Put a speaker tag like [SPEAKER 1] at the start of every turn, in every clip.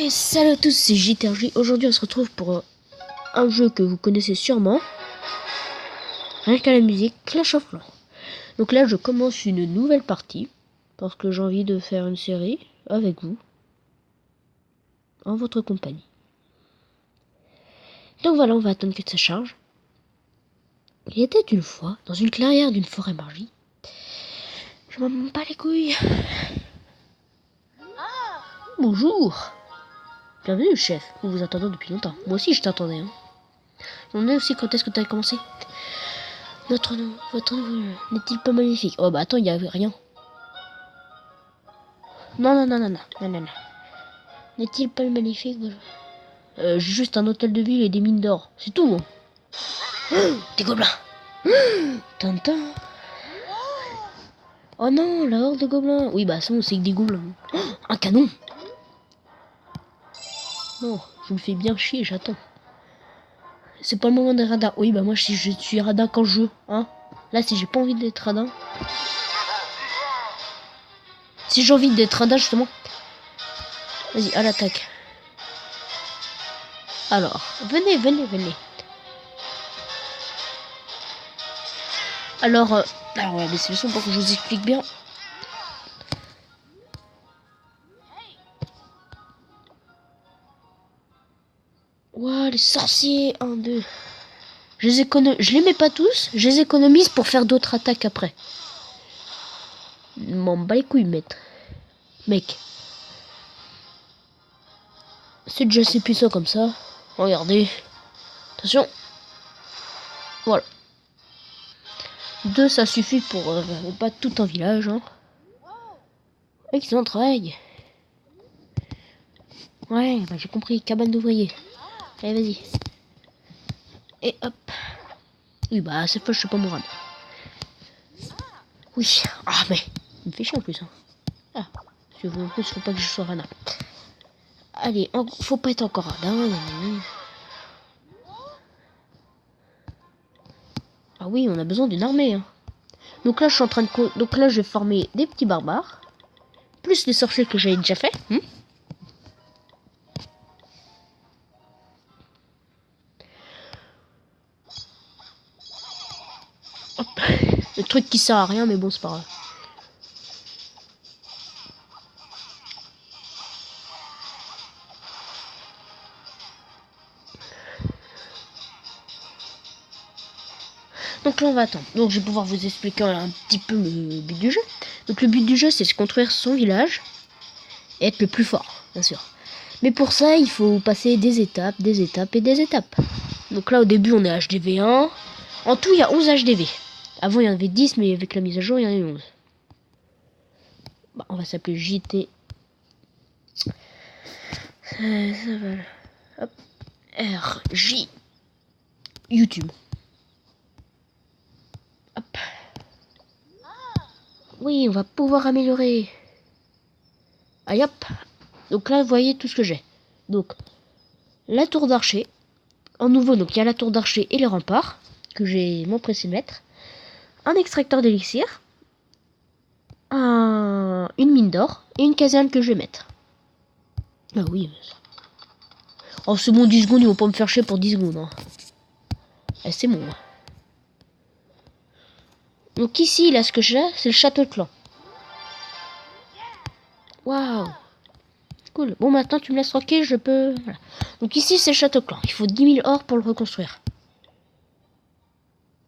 [SPEAKER 1] Et salut à tous, c'est JTRJ. Aujourd'hui on se retrouve pour un jeu que vous connaissez sûrement. Rien qu'à la musique, Clash of Clans. Donc là je commence une nouvelle partie. Parce que j'ai envie de faire une série avec vous. En votre compagnie. Donc voilà, on va attendre que ça charge. Il était une fois, dans une clairière d'une forêt margie. Je m'en bats les couilles. Bonjour. Bienvenue chef, nous vous attendons depuis longtemps. Moi aussi je t'attendais. Hein. On est aussi quand est-ce que tu as commencé? Votre nouveau n'est-il pas magnifique? Oh bah attends, il y avait rien. Non. N'est-il pas magnifique? J'ai juste un hôtel de ville et des mines d'or. C'est tout. Hein. Des gobelins. Tintin. Oh non, la horde de gobelins. Oui bah ça on sait que des gobelins. Un canon. Non, je me fais bien chier, j'attends. C'est pas le moment des radars. Oui bah moi je suis radin quand je veux. Hein. Là si j'ai pas envie d'être radin. Si j'ai envie d'être radin justement. Vas-y, à l'attaque. Alors, venez. Alors ouais, mais c'est le son pour que je vous explique bien. Ouah, les sorciers, 1, 2. Je les mets pas tous, je les économise pour faire d'autres attaques après. M'en bats les couilles, mec. C'est déjà assez puissant comme ça. Regardez. Attention. Voilà. 2, ça suffit pour pas tout un village. Hein. Excellent travail. Ouais, bah, j'ai compris. Cabane d'ouvriers. Allez, vas-y. Et hop. Oui, bah, cette fois, je suis pas mourant. Oui. Ah, mais. Il me fait chier en plus. Hein. Ah. En plus, faut pas que je sois radin. Allez, faut pas être encore radin. Ah oui, on a besoin d'une armée. Hein. Donc là, je suis en train de... Donc là, je vais former des petits barbares. Plus les sorciers que j'avais déjà fait. Hop. Le truc qui sert à rien, mais bon, c'est pas grave. Donc là, on va attendre. Donc je vais pouvoir vous expliquer un petit peu le but du jeu. Donc le but du jeu, c'est de construire son village et être le plus fort, bien sûr. Mais pour ça, il faut passer des étapes. Donc là, au début, on est HDV 1. En tout, il y a 11 HDV. Avant, il y en avait 10, mais avec la mise à jour, il y en a eu 11. Bah, on va s'appeler JT. Ça va. Hop. RJ. YouTube. Hop. Oui, on va pouvoir améliorer. Allez hop. Donc là, vous voyez tout ce que j'ai. Donc, la tour d'archer. En nouveau, donc il y a la tour d'archer et les remparts que j'ai m'empressé de mettre. Un extracteur d'élixir. Une mine d'or. Et une caserne que je vais mettre. Ah oui. Oh, c'est bon, 10 secondes, ils vont pas me faire chier pour 10 secondes. Hein. Eh, c'est bon. Donc ici, là, ce que j'ai, c'est le château de clan. Waouh. Cool. Bon, maintenant, tu me laisses tranquille, je peux... Voilà. Donc ici, c'est le château de clan. Il faut 10 000 or pour le reconstruire.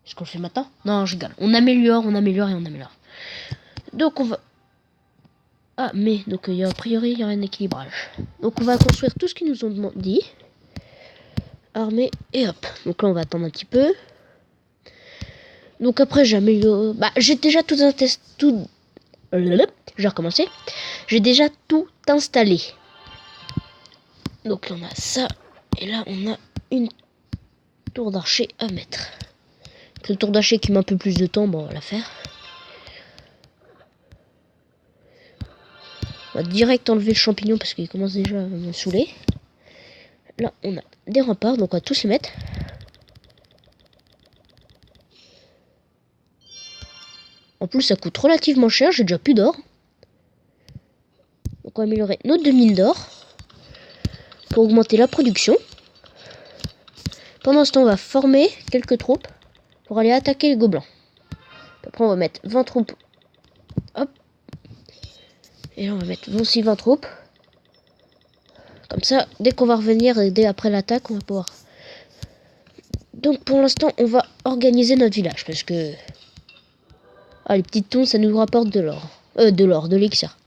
[SPEAKER 1] Est-ce qu'on le fait maintenant? Non, je rigole. On améliore. Donc, on va... Ah, mais, donc, a priori, il y aura un équilibrage. Donc, on va construire tout ce qu'ils nous ont dit. Armée, et hop. Donc là, on va attendre un petit peu. Donc après, j'améliore... Bah, j'ai déjà tout j'ai recommencé. J'ai déjà tout installé. Donc là, on a ça. Et là, on a une tour d'archer à mettre. Le tour d'archer qui met un peu plus de temps, bon, on va la faire. On va direct enlever le champignon parce qu'il commence déjà à me saouler. Là, on a des remparts, donc on va tous les mettre. En plus, ça coûte relativement cher, j'ai déjà plus d'or. Donc on va améliorer nos 2 mines d'or. pour augmenter la production. Pendant ce temps, on va former quelques troupes pour aller attaquer les gobelins. Après, on va mettre 20 troupes. Hop. Et là, on va mettre aussi 20 troupes. Comme ça, dès qu'on va revenir et dès après l'attaque, on va pouvoir... Donc, pour l'instant, on va organiser notre village. Parce que... Ah, les petites tombes, ça nous rapporte de l'or. De l'élixir.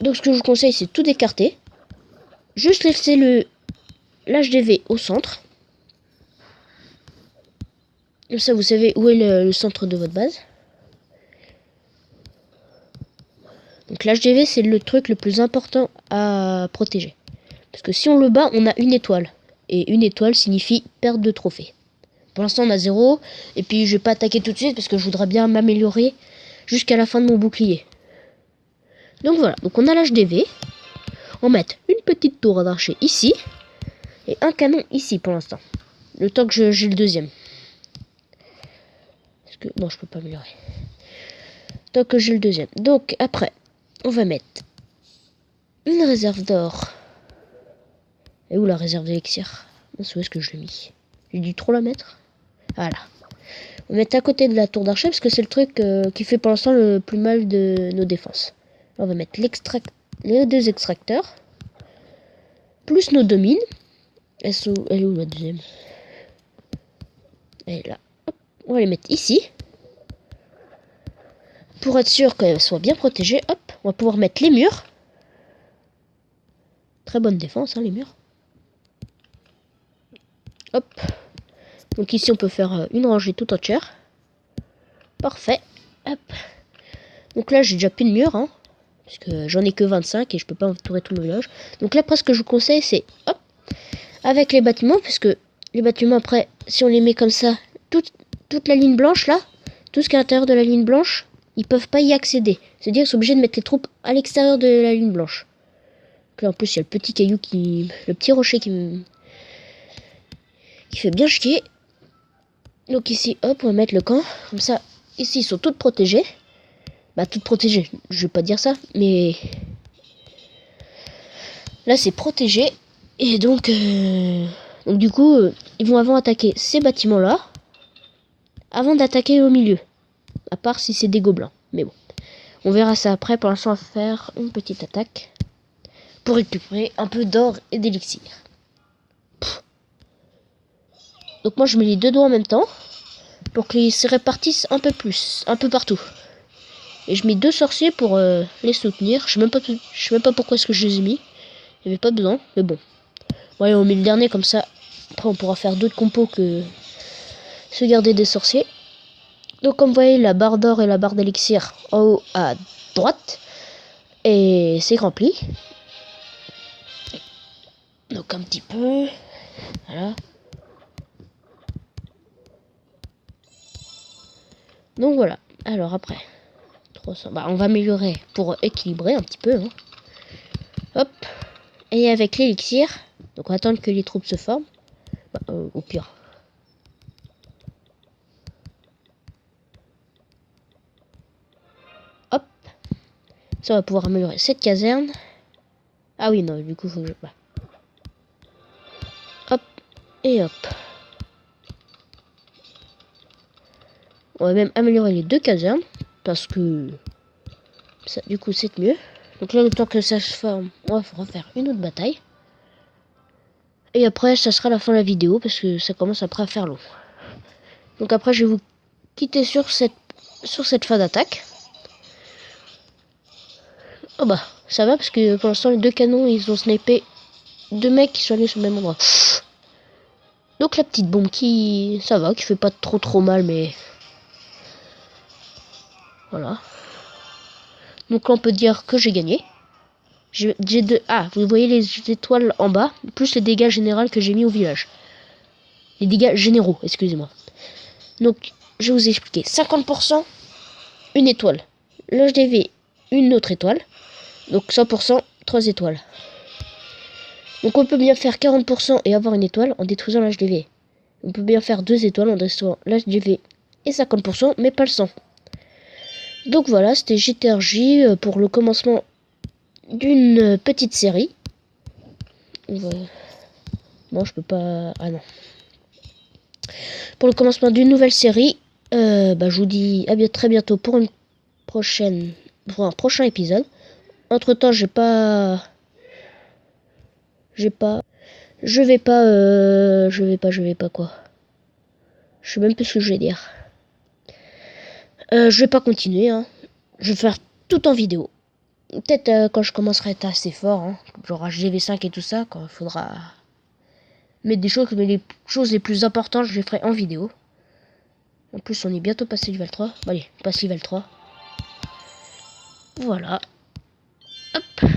[SPEAKER 1] Donc, ce que je vous conseille, c'est tout écarter. Juste laisser l'HDV au centre. Comme ça, vous savez où est le centre de votre base. Donc l'HDV, c'est le truc le plus important à protéger. Parce que si on le bat, on a une étoile. Et une étoile signifie perte de trophée. Pour l'instant, on a 0. Et puis, je vais pas attaquer tout de suite parce que je voudrais bien m'améliorer jusqu'à la fin de mon bouclier. Donc voilà. Donc on a l'HDV. On va mettre une petite tour d'archer ici. Et un canon ici pour l'instant. Le temps que j'ai le deuxième. Parce que... Non, je peux pas améliorer. Tant que j'ai le deuxième. Donc après, on va mettre une réserve d'or. Et où la réserve d'élixir? Où est-ce que je l'ai mis? J'ai dû trop la mettre. Voilà. On va mettre à côté de la tour d'archer parce que c'est le truc qui fait pour l'instant le plus mal de nos défenses. On va mettre les deux extracteurs. Plus nos 2 mines. Elle est où la deuxième? Elle est là. Hop. On va les mettre ici. Pour être sûr qu'elle soit bien protégée. Hop. On va pouvoir mettre les murs. Très bonne défense, hein, les murs. Hop. Donc ici, on peut faire une rangée tout entière. Parfait. Hop. Donc là, j'ai déjà plus de murs, hein. Parce que j'en ai que 25 et je peux pas entourer tout mon village. Donc là, après, ce que je vous conseille, c'est... Hop. Avec les bâtiments, parce que les bâtiments, après, si on les met comme ça, toute la ligne blanche, là, tout ce qui est à l'intérieur de la ligne blanche, ils peuvent pas y accéder. C'est-à-dire qu'ils sont obligés de mettre les troupes à l'extérieur de la ligne blanche. Donc là, en plus, il y a le petit caillou le petit rocher qui fait bien chier. Donc ici, hop, on va mettre le camp. Comme ça, ici, ils sont toutes protégées. Bah, toutes protégées, je vais pas dire ça, mais... Là, c'est protégé. Et donc du coup, ils vont avant attaquer ces bâtiments-là. Avant d'attaquer au milieu. À part si c'est des gobelins. Mais bon, on verra ça après. Pour l'instant, on va faire une petite attaque. Pour récupérer un peu d'or et d'élixir. Donc moi, je mets les deux doigts en même temps. Pour qu'ils se répartissent un peu plus. Un peu partout. Et je mets 2 sorciers pour les soutenir. Je sais même pas pourquoi est-ce que je les ai mis. Il n'y avait pas besoin, mais bon. Ouais, on met le dernier comme ça. Après, on pourra faire d'autres compos que se garder des sorciers. Donc, comme vous voyez, la barre d'or et la barre d'élixir en haut à droite. Et c'est rempli. Donc, un petit peu. Voilà. Donc, voilà. Alors, après. 300. Bah, on va améliorer pour équilibrer un petit peu. Hein. Hop. Et avec l'élixir. Donc, on va attendre que les troupes se forment. Bah, au pire. Hop. Ça, on va pouvoir améliorer cette caserne. Ah oui, non, du coup, faut que je... Bah. Hop. Et hop. On va même améliorer les 2 casernes. Parce que... Ça, du coup, c'est mieux. Donc là, le temps que ça se forme, on va refaire une autre bataille. Et après, ça sera la fin de la vidéo. Parce que ça commence après à faire long. Donc après, je vais vous quitter sur cette phase d'attaque. Oh bah, ça va parce que pour l'instant, les 2 canons, ils ont snipé 2 mecs qui sont allés sur le même endroit. Donc la petite bombe ça va, qui fait pas trop mal, mais... Voilà. Donc là, on peut dire que j'ai gagné. Ah, vous voyez les étoiles en bas, plus les dégâts généraux que j'ai mis au village. Les dégâts généraux, excusez-moi. Donc, je vais vous expliquer. 50%, une étoile. L'HDV, une autre étoile. Donc 100%, 3 étoiles. Donc on peut bien faire 40% et avoir une étoile en détruisant l'HDV. On peut bien faire 2 étoiles en détruisant l'HDV et 50%, mais pas le 100. Donc voilà, c'était JTRJ pour le commencement d'une petite série. Ouais. Non, je peux pas... Ah non. Pour le commencement d'une nouvelle série, je vous dis à très bientôt pour un prochain épisode. Entre temps, je vais pas, quoi. Je sais même plus ce que je vais dire. Je vais pas continuer, hein. Je vais faire tout en vidéo. Peut-être quand je commencerai à être assez fort, hein, genre HGV5 et tout ça, quand il faudra mettre des choses, mais les choses les plus importantes, je les ferai en vidéo. En plus, on est bientôt passé level 3. Bon, allez, on passe level 3. Voilà. Hop.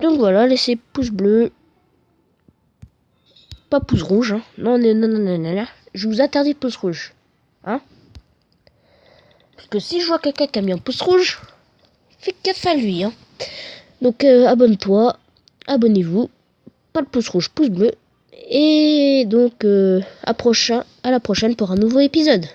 [SPEAKER 1] Donc voilà, laissez pouce bleu. Pas pouce rouge, hein. Non, non, non, non, non, non. Je vous interdis pouce rouge. Hein? Parce que si je vois quelqu'un qui a mis un pouce rouge, fais gaffe à lui, hein. Donc abonne-toi, abonnez-vous. Pas le pouce rouge, pouce bleu. Et donc à la prochaine pour un nouveau épisode.